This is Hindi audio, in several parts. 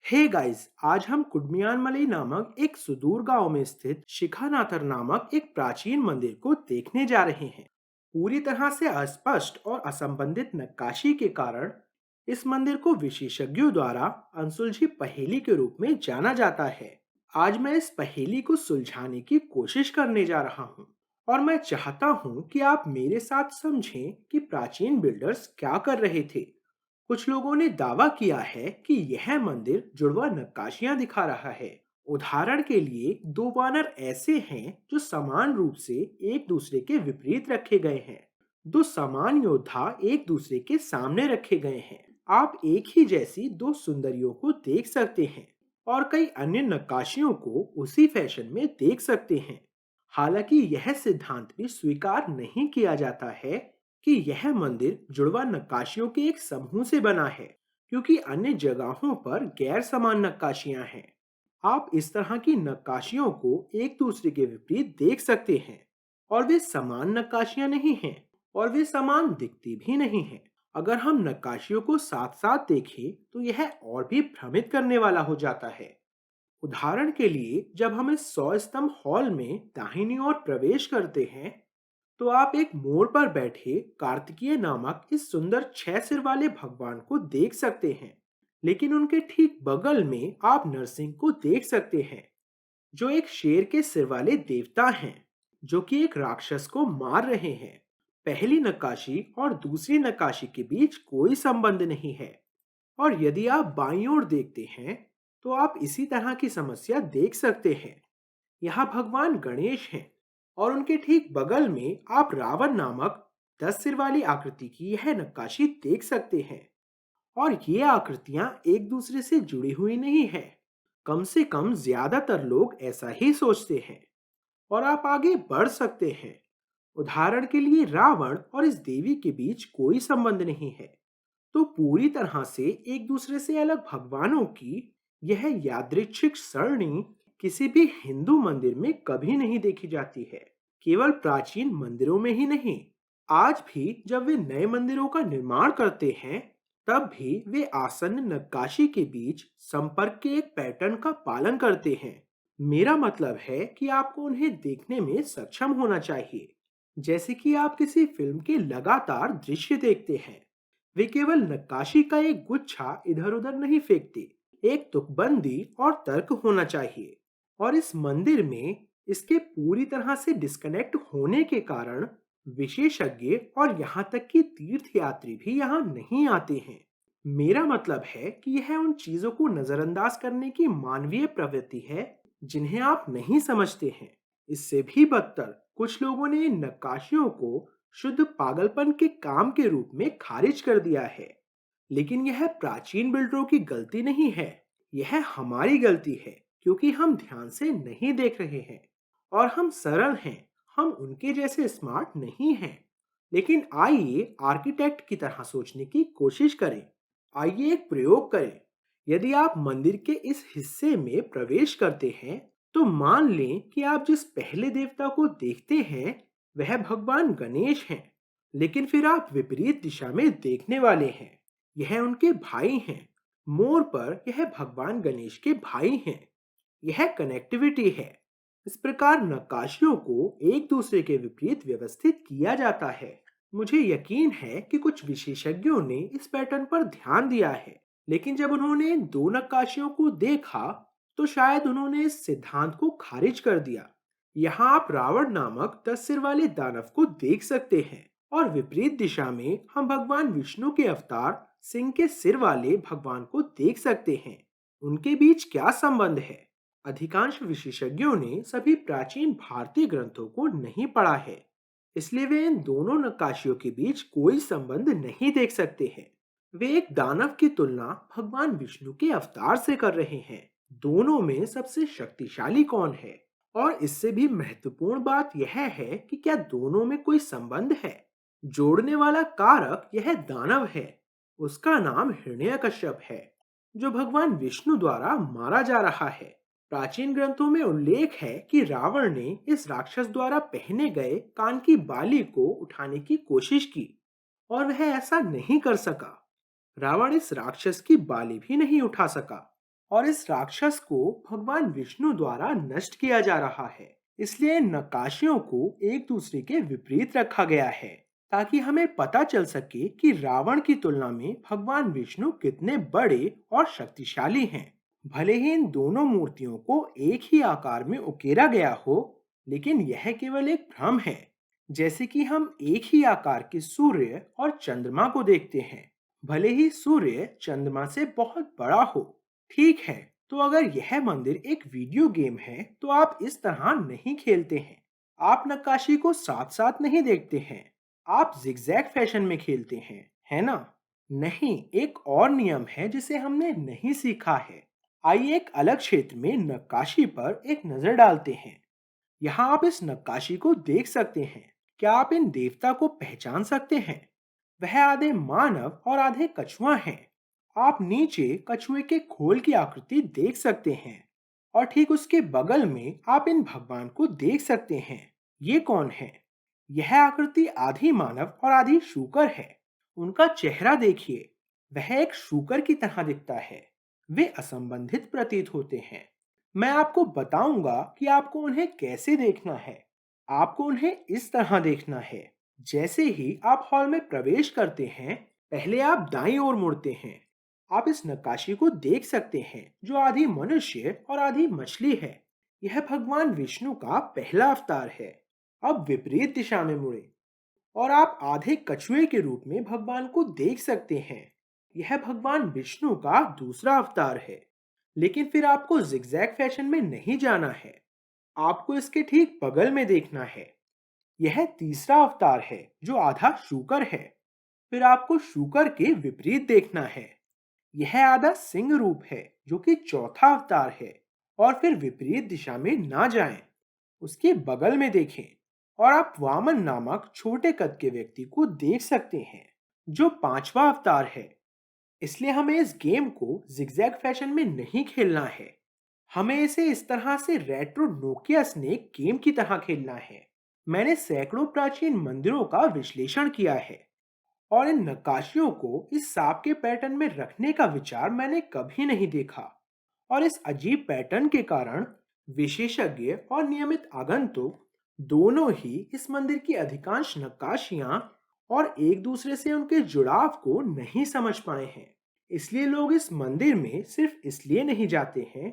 हे गाइस, आज हम कुडमियानमलई नामक एक सुदूर गांव में स्थित शिखानाथर नामक एक प्राचीन मंदिर को देखने जा रहे हैं। पूरी तरह से अस्पष्ट और असंबंधित नक्काशी के कारण इस मंदिर को विशेषज्ञों द्वारा अनसुलझी पहेली के रूप में जाना जाता है। आज मैं इस पहेली को सुलझाने की कोशिश करने जा रहा हूँ और मैं चाहता हूँ कि आप मेरे साथ समझें कि प्राचीन बिल्डर्स क्या कर रहे थे। कुछ लोगों ने दावा किया है कि यह मंदिर जुड़वा नक्काशियां दिखा रहा है। उदाहरण के लिए दो वानर ऐसे हैं जो समान रूप से एक दूसरे के विपरीत रखे गए हैं। दो समान योद्धा एक दूसरे के सामने रखे गए हैं। आप एक ही जैसी दो सुंदरियों को देख सकते हैं और कई अन्य नक्काशियों को उसी फैशन में देख सकते हैं। हालांकि यह सिद्धांत भी स्वीकार नहीं किया जाता है कि यह मंदिर जुड़वा नक्काशियों के एक समूह से बना है, क्योंकि अन्य जगहों पर गैर समान नक्काशियां हैं। आप इस तरह की नक्काशियों को एक दूसरे के विपरीत देख सकते हैं और वे समान नक्काशियां नहीं हैं और वे समान दिखती भी नहीं हैं। अगर हम नक्काशियों को साथ साथ देखें तो यह और भी भ्रमित करने वाला हो जाता है। उदाहरण के लिए जब हम इस 100 स्तंभ हॉल में दाहिनी ओर प्रवेश करते हैं तो आप एक मोड़ पर बैठे कार्तिकेय नामक इस सुंदर 6 सिर वाले भगवान को देख सकते हैं। लेकिन उनके ठीक बगल में आप नरसिंह को देख सकते हैं, जो एक शेर के सिर वाले देवता हैं, जो कि एक राक्षस को मार रहे हैं। पहली नक्काशी और दूसरी नक्काशी के बीच कोई संबंध नहीं है। और यदि आप बाईं ओर देखते हैं तो आप इसी तरह की समस्या देख सकते हैं। यहाँ भगवान गणेश हैं और उनके ठीक बगल में आप रावण नामक 10 सिर वाली आकृति की यह नक्काशी देख सकते हैं। और ये आकृतियां एक दूसरे से जुड़ी हुई नहीं है। कम से कम ज्यादातर लोग ऐसा ही सोचते हैं। और आप आगे बढ़ सकते हैं। उदाहरण के लिए रावण और इस देवी के बीच कोई संबंध नहीं है। तो पूरी तरह से एक दूसरे से अलग भगवानों की यह यादृच्छिक सरणी किसी भी हिंदू मंदिर में कभी नहीं देखी जाती है। केवल प्राचीन मंदिरों में ही नहीं, आज भी जब वे नए मंदिरों का निर्माण करते हैं तब भी वे आसन्न नक्काशी के बीच संपर्क के एक पैटर्न का पालन करते हैं। मेरा मतलब है कि आपको उन्हें देखने में सक्षम होना चाहिए, जैसे कि आप किसी फिल्म के लगातार दृश्य देखते हैं। वे केवल नक्काशी का एक गुच्छा इधर उधर नहीं फेंकते। एक तुकबंदी और तर्क होना चाहिए। और इस मंदिर में इसके पूरी तरह से डिस्कनेक्ट होने के कारण विशेषज्ञ और यहाँ तक कि तीर्थयात्री भी यहाँ नहीं आते हैं। मेरा मतलब है कि यह उन चीजों को नजरअंदाज करने की मानवीय प्रवृत्ति है जिन्हें आप नहीं समझते हैं। इससे भी बदतर, कुछ लोगों ने इन नक्काशियों को शुद्ध पागलपन के काम के रूप में खारिज कर दिया है। लेकिन यह प्राचीन बिल्डरों की गलती नहीं है, यह हमारी गलती है, क्योंकि हम ध्यान से नहीं देख रहे हैं। और हम सरल हैं, हम उनके जैसे स्मार्ट नहीं हैं। लेकिन आइए आर्किटेक्ट की तरह सोचने की कोशिश करें। आइए एक प्रयोग करें। यदि आप मंदिर के इस हिस्से में प्रवेश करते हैं तो मान लें कि आप जिस पहले देवता को देखते हैं वह भगवान गणेश हैं। लेकिन फिर आप विपरीत दिशा में देखने वाले हैं, यह उनके भाई हैं। मोड़ पर यह भगवान गणेश के भाई हैं। यह कनेक्टिविटी है। इस प्रकार नक्काशियों को एक दूसरे के विपरीत व्यवस्थित किया जाता है। मुझे यकीन है कि कुछ विशेषज्ञों ने इस पैटर्न पर ध्यान दिया है, लेकिन जब उन्होंने इन दो नक्काशियों को देखा तो शायद उन्होंने इस सिद्धांत को खारिज कर दिया। यहाँ आप रावण नामक 10 सिर वाले दानव को देख सकते हैं और विपरीत दिशा में हम भगवान विष्णु के अवतार सिंह के सिर वाले भगवान को देख सकते हैं। उनके बीच क्या संबंध है? अधिकांश विशेषज्ञों ने सभी प्राचीन भारतीय ग्रंथों को नहीं पढ़ा है, इसलिए वे इन दोनों नक्काशियों के बीच कोई संबंध नहीं देख सकते हैं। वे एक दानव की तुलना भगवान विष्णु के अवतार से कर रहे हैं। दोनों में सबसे शक्तिशाली कौन है? और इससे भी महत्वपूर्ण बात यह है कि क्या दोनों में कोई संबंध है? जोड़ने वाला कारक यह दानव है। उसका नाम हिरण्यकश्यप है, जो भगवान विष्णु द्वारा मारा जा रहा है। प्राचीन ग्रंथों में उल्लेख है कि रावण ने इस राक्षस द्वारा पहने गए कान की बाली को उठाने की कोशिश की और वह ऐसा नहीं कर सका। रावण इस राक्षस की बाली भी नहीं उठा सका। और इस राक्षस को भगवान विष्णु द्वारा नष्ट किया जा रहा है। इसलिए इन नक्काशियों को एक दूसरे के विपरीत रखा गया है, ताकि हमें पता चल सके कि रावण की तुलना में भगवान विष्णु कितने बड़े और शक्तिशाली हैं। भले ही इन दोनों मूर्तियों को एक ही आकार में उकेरा गया हो, लेकिन यह केवल एक भ्रम है। जैसे कि हम एक ही आकार के सूर्य और चंद्रमा को देखते हैं, भले ही सूर्य चंद्रमा से बहुत बड़ा हो। ठीक है, तो अगर यह मंदिर एक वीडियो गेम है तो आप इस तरह नहीं खेलते हैं। आप नक्काशी को साथ साथ नहीं देखते हैं, आप जिगजैग फैशन में खेलते हैं, है ना? नहीं, एक और नियम है जिसे हमने नहीं सीखा है। आइए एक अलग क्षेत्र में नक्काशी पर एक नजर डालते हैं। यहाँ आप इस नक्काशी को देख सकते हैं। क्या आप इन देवता को पहचान सकते हैं? वह आधे मानव और आधे कछुआ हैं। आप नीचे कछुए के खोल की आकृति देख सकते हैं और ठीक उसके बगल में आप इन भगवान को देख सकते हैं। ये कौन है? यह आकृति आधी मानव और आधी शूकर है। उनका चेहरा देखिए, वह एक शूकर की तरह दिखता है। वे असंबंधित प्रतीत होते हैं। मैं आपको बताऊंगा कि आपको उन्हें कैसे देखना है। आपको उन्हें इस तरह देखना है। जैसे ही आप हॉल में प्रवेश करते हैं, पहले आप दाईं ओर मुड़ते हैं। आप इस नक्काशी को देख सकते हैं जो आधी मनुष्य और आधी मछली है। यह भगवान विष्णु का पहला अवतार है। अब विपरीत दिशा में मुड़े और आप आधे कछुए के रूप में भगवान को देख सकते हैं। यह भगवान विष्णु का दूसरा अवतार है। लेकिन फिर आपको जिगजैग फैशन में नहीं जाना है। आपको इसके ठीक बगल में देखना है। यह तीसरा अवतार है जो आधा शूकर है। फिर आपको शूकर के विपरीत देखना है। यह आधा सिंह रूप है जो कि चौथा अवतार है। और फिर विपरीत दिशा में ना जाएं, उसके बगल में देखें और आप वामन नामक छोटे कद के व्यक्ति को देख सकते हैं जो पांचवा अवतार है। इसलिए हमें इस गेम को जिगजैग फैशन में नहीं खेलना है। हमें इसे इस तरह से रेट्रो नोकिया स्नेक गेम की तरह खेलना है। मैंने सैकड़ों प्राचीन मंदिरों का विश्लेषण किया है और इन नक्काशियों को इस सांप के पैटर्न में रखने का विचार मैंने कभी नहीं देखा। और इस अजीब पैटर्न के कारण विशेषज्ञ और नियमित आगंतुक दोनों ही इस मंदिर की अधिकांश नक्काशियां और एक दूसरे से उनके जुड़ाव को नहीं समझ पाए हैं। इसलिए लोग इस मंदिर में सिर्फ इसलिए नहीं जाते हैं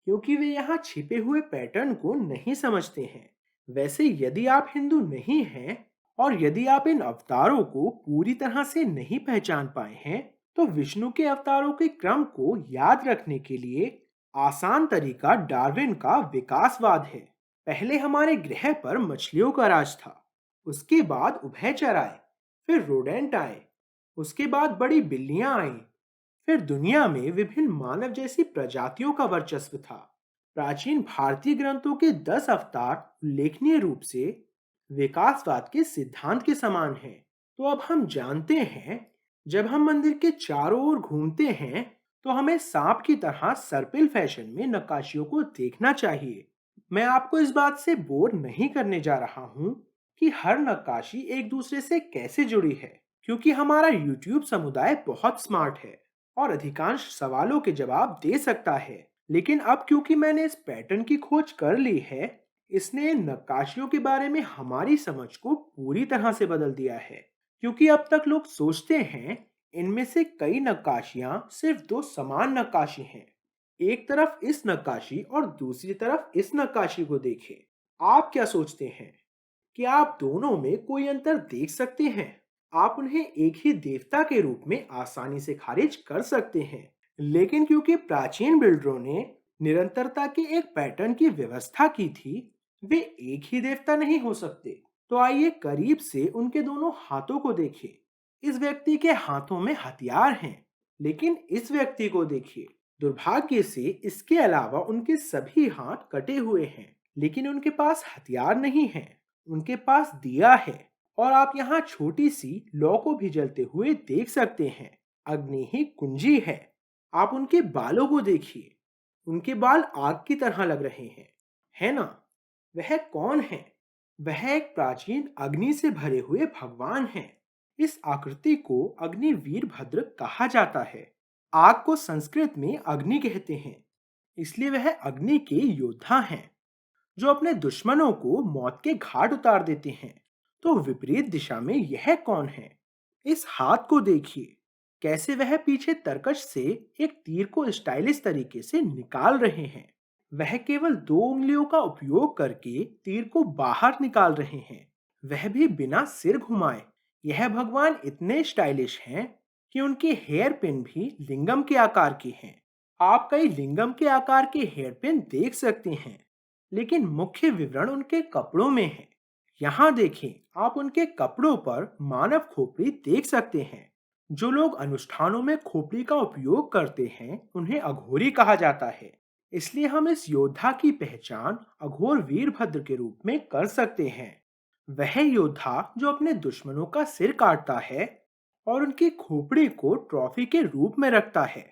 क्योंकि वे यहाँ छिपे हुए पैटर्न को नहीं समझते हैं। वैसे यदि आप हिंदू नहीं हैं और यदि आप इन अवतारों को पूरी तरह से नहीं पहचान पाए हैं, तो विष्णु के अवतारों के क्रम को याद रखने के लिए आसान तरीका डार्विन का विकासवाद है। पहले हमारे ग्रह पर मछलियों का राज था, उसके बाद उभयचर आए, फिर रोडेंट आए, उसके बाद बड़ी बिल्लियां आईं, फिर दुनिया में विभिन्न मानव जैसी प्रजातियों का वर्चस्व था। प्राचीन भारतीय ग्रंथों के 10 अवतार उल्लेखनीय रूप से विकासवाद के सिद्धांत के समान हैं। तो अब हम जानते हैं, जब हम मंदिर के चारों ओर घूमते हैं तो हमें सांप की तरह सर्पिल फैशन में नक्काशियों को देखना चाहिए। मैं आपको इस बात से बोर नहीं करने जा रहा हूँ कि हर नक्काशी एक दूसरे से कैसे जुड़ी है, क्योंकि हमारा YouTube समुदाय बहुत स्मार्ट है और अधिकांश सवालों के जवाब दे सकता है। लेकिन अब क्योंकि मैंने इस पैटर्न की खोज कर ली है, इसने इन नक्काशियों के बारे में हमारी समझ को पूरी तरह से बदल दिया है। क्योंकि अब तक लोग सोचते हैं इनमें से कई नक्काशियां सिर्फ दो समान नक्काशी हैं। एक तरफ इस नक्काशी और दूसरी तरफ इस नक्काशी को देखें। आप क्या सोचते हैं? क्या आप दोनों में कोई अंतर देख सकते हैं? आप उन्हें एक ही देवता के रूप में आसानी से खारिज कर सकते हैं, लेकिन क्योंकि प्राचीन बिल्डरों ने निरंतरता के एक पैटर्न की व्यवस्था की थी, वे एक ही देवता नहीं हो सकते। तो आइए करीब से उनके दोनों हाथों को देखें। इस व्यक्ति के हाथों में हथियार हैं, लेकिन इस व्यक्ति को देखिए। दुर्भाग्य से इसके अलावा उनके सभी हाथ कटे हुए हैं, लेकिन उनके पास हथियार नहीं है। उनके पास दिया है और आप यहाँ छोटी सी लौ को भी जलते हुए देख सकते हैं। अग्नि ही कुंजी है। आप उनके बालों को देखिए। उनके बाल आग की तरह लग रहे हैं, है ना? वह कौन है? वह एक प्राचीन अग्नि से भरे हुए भगवान हैं। इस आकृति को अग्नि वीरभद्र कहा जाता है। आग को संस्कृत में अग्नि कहते हैं, इसलिए वह अग्नि के योद्धा हैं जो अपने दुश्मनों को मौत के घाट उतार देते हैं। तो विपरीत दिशा में यह कौन है? इस हाथ को देखिए, कैसे वह पीछे तरकश से एक तीर को स्टाइलिश तरीके से निकाल रहे हैं। वह केवल दो उंगलियों का उपयोग करके तीर को बाहर निकाल रहे हैं, वह भी बिना सिर घुमाए। यह भगवान इतने स्टाइलिश हैं कि उनके हेयर पिन भी लिंगम के आकार के हैं। आप कई लिंगम के आकार के हेयर पिन देख सकते हैं, लेकिन मुख्य विवरण उनके कपड़ों में है। यहाँ देखें, आप उनके कपड़ों पर मानव खोपड़ी देख सकते हैं। जो लोग अनुष्ठानों में खोपड़ी का उपयोग करते हैं उन्हें अघोरी कहा जाता है। इसलिए हम इस योद्धा की पहचान अघोर वीरभद्र के रूप में कर सकते हैं। वह योद्धा जो अपने दुश्मनों का सिर काटता है और उनकी खोपड़ी को ट्रॉफी के रूप में रखता है।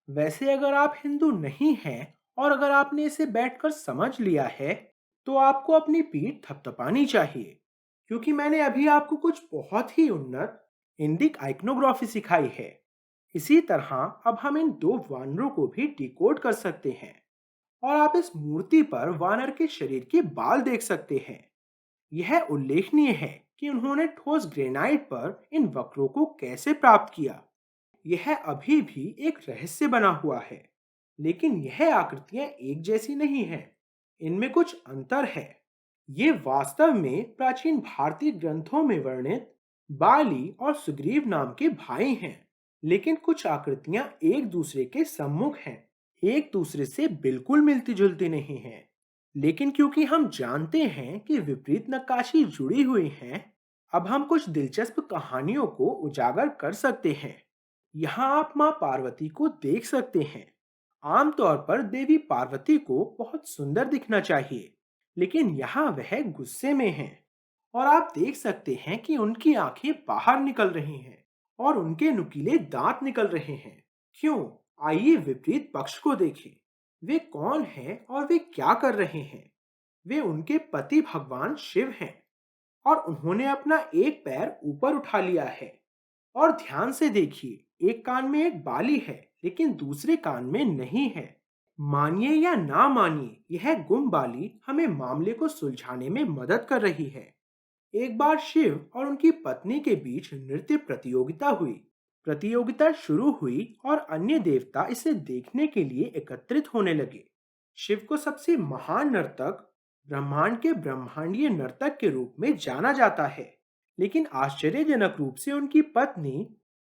वैसे अगर आप हिंदू नहीं हैं और अगर आपने इसे बैठकर समझ लिया है, तो आपको अपनी पीठ थपथपानी चाहिए, क्योंकि मैंने अभी आपको कुछ बहुत ही उन्नत इंडिक आइकनोग्राफी सिखाई है। इसी तरह अब हम इन दो वानरों को भी डिकोड कर सकते हैं और आप इस मूर्ति पर वानर के शरीर के बाल देख सकते हैं। यह उल्लेखनीय है कि उन्होंने ठोस ग्रेनाइट पर इन वक्रों को कैसे प्राप्त किया। यह अभी भी एक रहस्य बना हुआ है, लेकिन यह आकृतियां एक जैसी नहीं हैं। इनमें कुछ अंतर है। ये वास्तव में प्राचीन भारतीय ग्रंथों में वर्णित बाली और सुग्रीव नाम के भाई हैं, लेकिन कुछ आकृतियां एक दूसरे के सम्मुख हैं, एक दूसरे से बिल्कुल मिलती जुलती नहीं हैं। लेकिन क्योंकि हम जानते हैं कि विपरीत नक्काशी जुड़ी हुई है, अब हम कुछ दिलचस्प कहानियों को उजागर कर सकते हैं। यहाँ आप माँ पार्वती को देख सकते हैं। आमतौर पर देवी पार्वती को बहुत सुंदर दिखना चाहिए, लेकिन यहाँ वह गुस्से में हैं और आप देख सकते हैं कि उनकी आंखें बाहर निकल रही हैं और उनके नुकीले दांत निकल रहे हैं। क्यों? आइए विपरीत पक्ष को देखें। वे कौन हैं और वे क्या कर रहे हैं? वे उनके पति भगवान शिव हैं और उन्होंने अपना एक पैर ऊपर उठा लिया है। और ध्यान से देखिए, एक कान में एक बाली है लेकिन दूसरे कान में नहीं है। मानिए या ना मानिए, यह गुम बाली हमें मामले को सुलझाने में मदद कर रही है। एक बार शिव और उनकी पत्नी के बीच नृत्य प्रतियोगिता हुई। प्रतियोगिता शुरू हुई और अन्य देवता इसे देखने के लिए एकत्रित होने लगे। शिव को सबसे महान नर्तक, ब्रह्मांड के ब्रह्मांडीय नर्तक के रूप में जाना जाता है, लेकिन आश्चर्यजनक रूप से उनकी पत्नी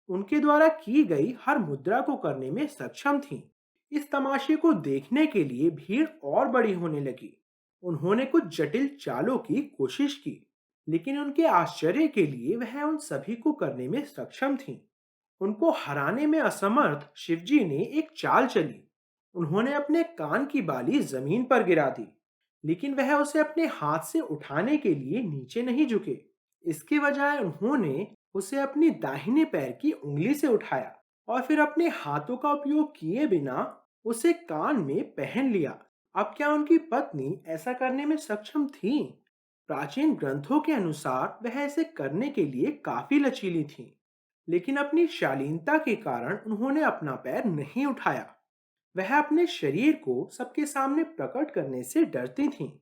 उनके द्वारा की गई हर मुद्रा को करने में सक्षम थी। इस तमाशे को देखने के लिए भीड़ और बड़ी होने लगी। उन्होंने कुछ जटिल चालों की कोशिश की, लेकिन उनके आश्चर्य के लिए वह उन सभी को करने में सक्षम थी। उनको हराने में असमर्थ शिवजी ने एक चाल चली। उन्होंने अपने कान की बाली जमीन पर गिरा दी, लेकिन वह उसे अपने हाथ से उठाने के लिए नीचे नहीं झुके। इसके बजाय उन्होंने उसे अपनी दाहिने पैर की उंगली से उठाया और फिर अपने हाथों का उपयोग किए बिना उसे कान में पहन लिया। अब क्या उनकी पत्नी ऐसा करने में सक्षम थी? प्राचीन ग्रंथों के अनुसार वह ऐसे करने के लिए काफी लचीली थी, लेकिन अपनी शालीनता के कारण उन्होंने अपना पैर नहीं उठाया। वह अपने शरीर को सबके सामने प्रकट करने से डरती थीं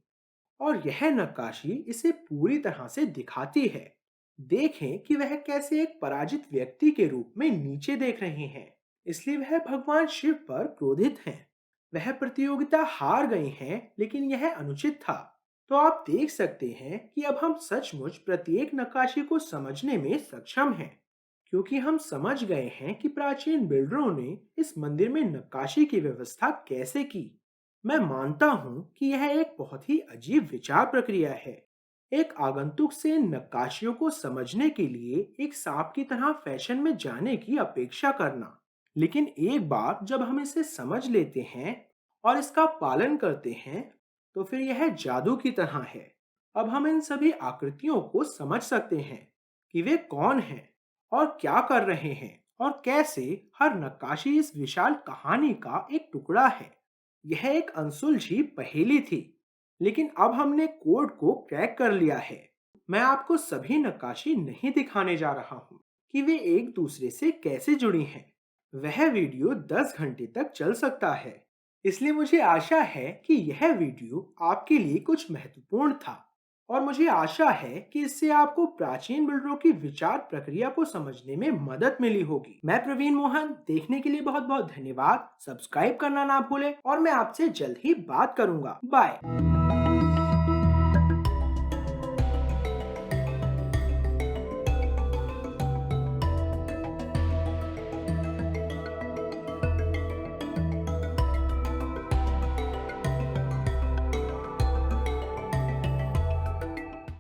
और यह नक्काशी इसे पूरी तरह से दिखाती है। देखें कि वह कैसे एक पराजित व्यक्ति के रूप में नीचे देख रहे हैं, इसलिए वह भगवान शिव पर क्रोधित हैं। वह प्रतियोगिता हार गए हैं, लेकिन यह अनुचित था। तो आप देख सकते हैं कि अब हम सचमुच प्रत्येक नक्काशी को समझने में सक्षम हैं, क्योंकि हम समझ गए हैं कि प्राचीन बिल्डरों ने इस मंदिर में नक्काशी की व्यवस्था कैसे की। मैं मानता हूं कि यह एक बहुत ही अजीब विचार प्रक्रिया है। एक आगंतुक से इन नक्काशियों को समझने के लिए एक सांप की तरह फैशन में जाने की अपेक्षा करना। लेकिन एक बार जब हम इसे समझ लेते हैं और इसका पालन करते हैं, तो फिर यह जादू की तरह है। अब हम इन सभी आकृतियों को समझ सकते हैं कि वे कौन हैं और क्या कर रहे हैं और कैसे हर नक्काशी इस विशाल कहानी का एक टुकड़ा है। यह एक अनसुलझी पहेली थी, लेकिन अब हमने कोड को क्रैक कर लिया है। मैं आपको सभी नक्काशी नहीं दिखाने जा रहा हूँ कि वे एक दूसरे से कैसे जुड़ी हैं। वह वीडियो 10 घंटे तक चल सकता है। इसलिए मुझे आशा है कि यह वीडियो आपके लिए कुछ महत्वपूर्ण था और मुझे आशा है कि इससे आपको प्राचीन बिल्डरों की विचार प्रक्रिया को समझने में मदद मिली होगी। मैं प्रवीण मोहन, देखने के लिए बहुत बहुत धन्यवाद। सब्सक्राइब करना ना भूलें और मैं आपसे जल्द ही बात करूंगा। बाय।